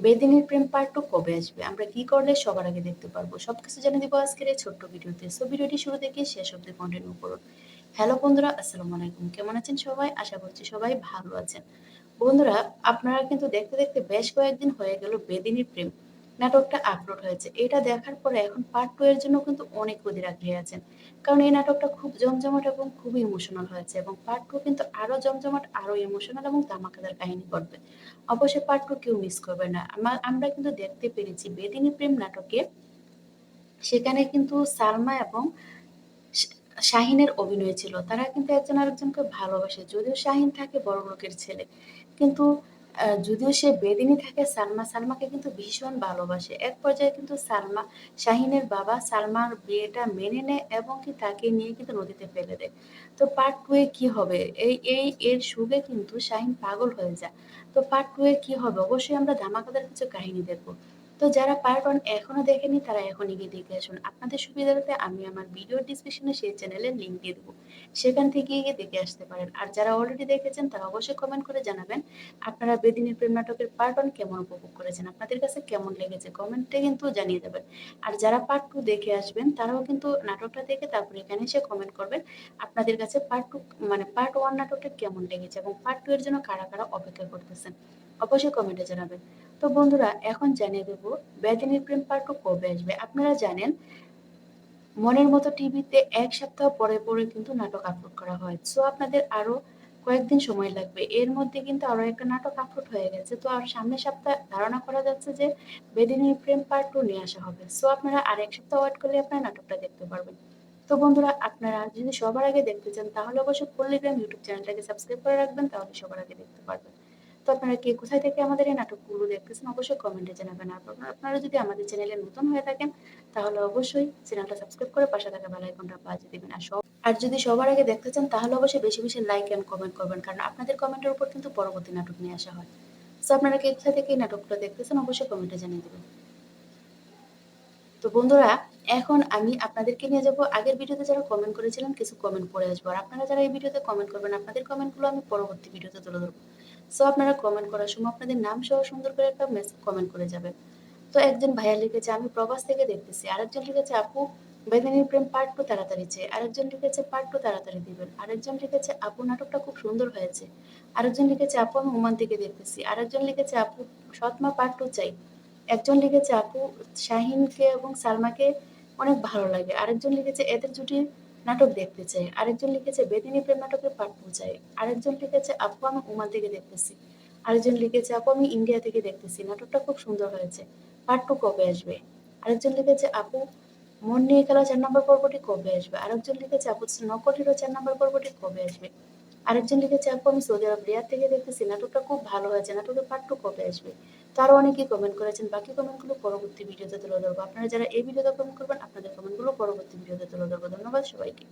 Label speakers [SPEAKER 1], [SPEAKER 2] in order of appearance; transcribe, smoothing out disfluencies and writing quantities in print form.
[SPEAKER 1] বেদিনীর প্রেম part 2 কবে আসবে? আমরা কি করলে সবার আগে দেখতে পারবো? সবকিছু জেনে দিব আজকের এই ছোট্ট ভিডিওতে। সো ভিডিওটি শুরু থেকে শেষ অবধি কন্টিনিউ করুন। হ্যালো বন্ধুরা, আসসালামু আলাইকুম। কেমন আছেন সবাই? আশা করছি সবাই ভালো আছেন। বন্ধুরা, আপনারা কিন্তু দেখতে, দেখতে বেশ কয়েকদিন হয়ে গেল 'বেদিনীর প্রেম' নাটকটা আপলোড হয়েছে। এটা দেখার পরে এখন পার্ট 2 এর জন্য কিন্তু অনেক অধীর আগ্রহী আছেন। কারণ এই নাটকটা খুব জমজমাট এবং খুবই ইমোশনাল হয়েছে এবং পার্ট 2 কিন্তু আরো জমজমাট, আরো ইমোশনাল এবং ধামাকাদার কাহিনী করবে। অবশ্যই পার্ট 2 কেউ মিস করবে না। আমরা কিন্তু দেখতে পেরেছি 'বেদিনী প্রেম' নাটকে সেখানে কিন্তু সালমা এবং শা শাহিনের অভিনয় ছিল। তারা কিন্তু একজন আরেকজনকে ভালোবাসে। যদিও শাহিন থাকে বড়লোকের ছেলে। কিন্তু যদিও সে বেদিনী থাকে সালমাকে কিন্তু ভীষণ ভালোবাসে। এক পর্যায়ে কিন্তু শাহিনের বাবা সালমার বিয়েটা মেনে নেয় এবং কি তাকে নিয়ে কিন্তু নদীতে ফেলে দেয়। তো পার্ট 2 এ কি হবে? এর সুগে কিন্তু শাহিন পাগল হয়ে যায়। তো পার্ট 2 এ কি হবে? অবশ্যই আমরা ধামাকাদার কিছু কাহিনী দেখব। তো যারা পার্ট 1 এখনো দেখেনি তারা এখনই গিয়ে দেখে আসুন। আপনাদের সুবিধার্থে আমি আমার ভিডিও ডেসক্রিপশনে সেই চ্যানেলের লিংক দিয়ে দেব। সেখান থেকে গিয়ে দেখে আসতে পারেন। আর যারা অলরেডি দেখেছেন তারা অবশ্যই কমেন্ট করে জানাবেন আপনারা 'বেদিনীর প্রেম' নাটকের পার্ট 1 কেমন উপভোগ করেছেন? আপনাদের কাছে কেমন লেগেছে? কমেন্টে কিন্তু জানিয়ে যাবেন। আর যারা পার্ট 2 দেখে আসবেন তারাও কিন্তু নাটকটা দেখে তারপরে এখানে এসে কমেন্ট করবেন। আপনাদের কাছে পার্ট 2 মানে পার্ট 1 নাটকটা কেমন লেগেছে এবং পার্ট 2 এর জন্য কারা, কারা অপেক্ষা করতেছেন? অবশ্যই কমেন্টে জানাবেন। তো বন্ধুরা এখন জানিয়ে দেব 'বেদিনীর প্রেম পার্ট 2' কবে আসবে। আপনারা জানেন মনের মতো টিভিতে ১ সপ্তাহ পরে, পরে কিন্তু নাটক আপলোড করা হয়। সো আপনাদের আরো কয়েকদিন সময় লাগবে। এর মধ্যে কিন্তু আরো একটা নাটক আপলোড হয়ে গেছে। তো আর সামনের সপ্তাহে ধারণা করা যাচ্ছে যে 'বেদিনীর প্রেম পার্ট 2' নিয়ে আসা হবে। সো আপনারা আর ১ সপ্তাহ ওয়েট করলে আপনারা নাটকটা দেখতে পারবেন। তো বন্ধুরা আপনারা যদি সবার আগে দেখতে চান তাহলে অবশ্যই পল্লীগ্রাম ইউটিউব চ্যানেলটাকে সাবস্ক্রাইব করে রাখবেন তাহলে সবার আগে দেখতে পারবেন। তো আপনারা কে কোথায় থেকে আমাদের এই নাটকগুলো দেখতেছেন অবশ্যই কমেন্টে জানাবেন। আর আপনারা যদি আমাদের চ্যানেলে নতুন হয়ে থাকেন তাহলে অবশ্যই চ্যানেলটা সাবস্ক্রাইব করে পাশে থাকা বেল আইকনটা বাজিয়ে দিবেন। আর যদি সবার আগে দেখতে চান তাহলে অবশ্যই বেশি, বেশি লাইক এন্ড কমেন্ট করবেন। কারণ আপনাদের কমেন্টের উপর কিন্তু পরবর্তী নাটক নিয়ে আসা হয়। সো আপনারা কে কোথা থেকে এই নাটকগুলো দেখতেছেন অবশ্যই কমেন্টে জানিয়ে দিবেন। তো বন্ধুরা এখন আমি আপনাদেরকে নিয়ে যাব আগের ভিডিওতে যারা কমেন্ট করেছিলেন কিছু কমেন্ট পড়ে আসবো। আর আপনারা যারা এই ভিডিওতে কমেন্ট করবেন আপনাদের কমেন্টগুলো আমি পরবর্তী ভিডিওতে তুলে ধরব। সো আপনারা কমেন্ট করার সময় আপনাদের নাম সহ সুন্দর করে একটা কমেন্ট করে যাবেন। তো একজন ভাইয়া লিখেছে আমি প্রবাস থেকে দেখতেছি। আরেকজন লিখেছে আপু বেদিনীর প্রেম পার্ট 2 তাড়াতাড়ি চাই। আরেকজন লিখেছে পার্ট 2 তাড়াতাড়ি দিবেন। আরেকজন লিখেছে আপু নাটকটা খুব সুন্দর হয়েছে। আরেকজন লিখেছে আপু আমি ওমান থেকে দেখতেছি। আরেকজন লিখেছে আপু সৎমা পার্ট 2 চাই। একজন লিখেছে আপু শাহিনকে এবং সালমাকে অনেক ভালো লাগে। আরেকজন লিখেছে এদের জুটির নাটক দেখতে চাই। আরেকজন লিখেছে বেদিনী প্রেম নাটকের পার্ট 2 চাই। আরেকজন লিখেছে আপু আমি ওমান থেকে দেখতেছি। আরেকজন লিখেছে আপু আমি ইন্ডিয়া থেকে দেখতেছি। নাটকটা খুব সুন্দর হয়েছে। পার্ট 2 কবে আসবে? আরেকজন লিখেছে আপু মন নিয়ে খেলা ৪ নম্বর পর্বটি কবে আসবে? আরেকজন লিখেছে আপু নকল হিরো ৪ নম্বর পর্বটি কবে আসবে? আরেকজন লিখেছে আপু আমি সৌদি আরব রিয়াদ থেকে দেখতেছি নাটকটা খুব ভালো হয়েছে। নাটকের পার্ট 2 কবে আসবে? তো আরো অনেকেই কমেন্ট করেছেন। বাকি কমেন্টগুলো পরবর্তী ভিডিওতে তুলে ধরবো। আপনারা যারা এই ভিডিওতে কমেন্ট করবেন আপনাদের কমেন্টগুলো পরবর্তী ভিডিওতে তুলে ধরবো। ধন্যবাদ সবাইকে।